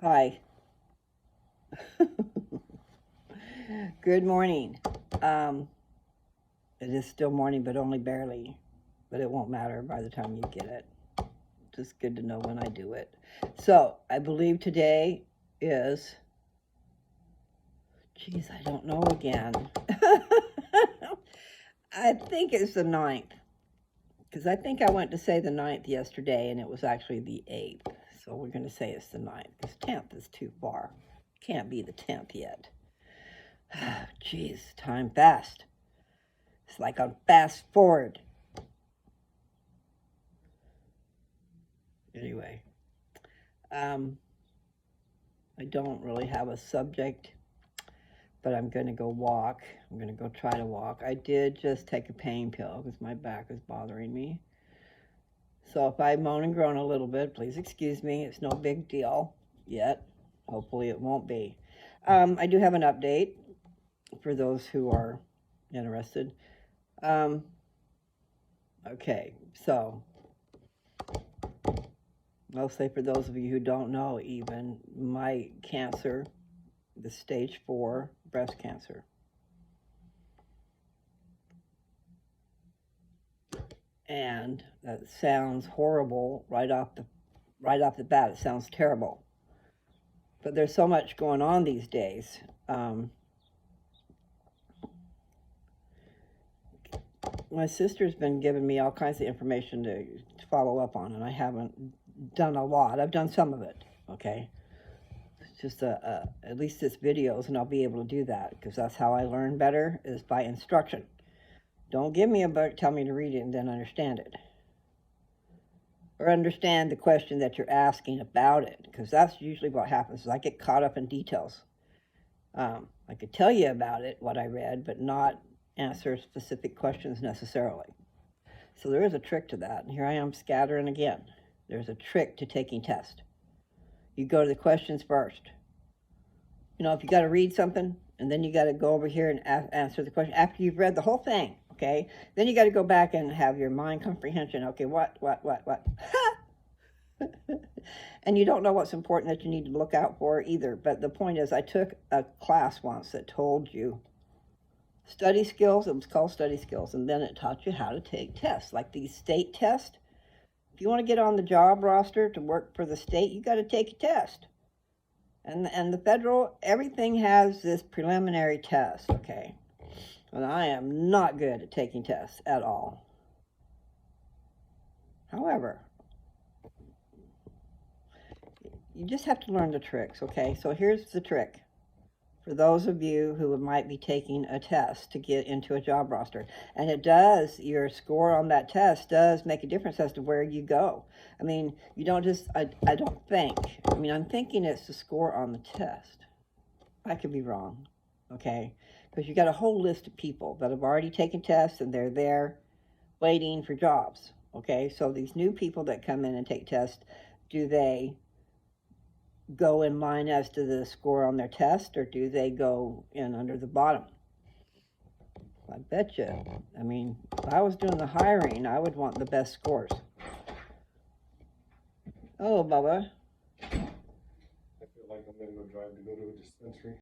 Hi. Good morning. It is still morning, but only barely. But it won't matter by the time you get it. Just good to know when I do it. So, I believe today is, geez, I don't know again. I think it's the 9th. Because I think I went to say the 9th yesterday, and it was actually the 8th. So we're going to say it's the 9th. Because 10th is too far. Can't be the 10th yet. Jeez, time fast. It's like on fast forward. Anyway, I don't really have a subject, but I'm going to go walk. I'm going to go try to walk. I did just take a pain pill because my back is bothering me. So if I moan and groan a little bit, please excuse me. It's no big deal yet. Hopefully it won't be. I do have an update for those who are interested. Okay, so I'll say for those of you who don't know, even my cancer, the stage 4 breast cancer. And that sounds horrible right off the bat. It sounds terrible. But there's so much going on these days. My sister's been giving me all kinds of information to follow up on, and I haven't done a lot. I've done some of it, okay? It's just at least it's videos, and I'll be able to do that because that's how I learn better, is by instruction. Don't give me a book, tell me to read it, and then understand it. Or understand the question that you're asking about it, because that's usually what happens. Is I get caught up in details. I could tell you about it, what I read, but not answer specific questions necessarily. So there is a trick to that, and here I am scattering again. There's a trick to taking tests. You go to the questions first. You know, if you got to read something, and then you got to go over here and answer the question after you've read the whole thing, okay? Then you got to go back and have your mind comprehension. Okay, what? And you don't know what's important that you need to look out for either. But the point is, I took a class once that told you study skills. It was called study skills, and then it taught you how to take tests, like these state tests. If you want to get on the job roster to work for the state, you got to take a test. And the federal, everything has this preliminary test, okay? And I am not good at taking tests at all. However, you just have to learn the tricks, okay? So here's the trick for those of you who might be taking a test to get into a job roster. And it does, your score on that test does make a difference as to where you go. I mean, you don't just, I don't think, I mean, I'm thinking it's the score on the test. I could be wrong, okay? Because you got a whole list of people that have already taken tests and they're there waiting for jobs, okay? So these new people that come in and take tests, do they go in line as to the score on their test, or do they go in under the bottom? I bet you. I mean, if I was doing the hiring, I would want the best scores. Oh, Bubba. I feel like I'm gonna go drive to go to a dispensary.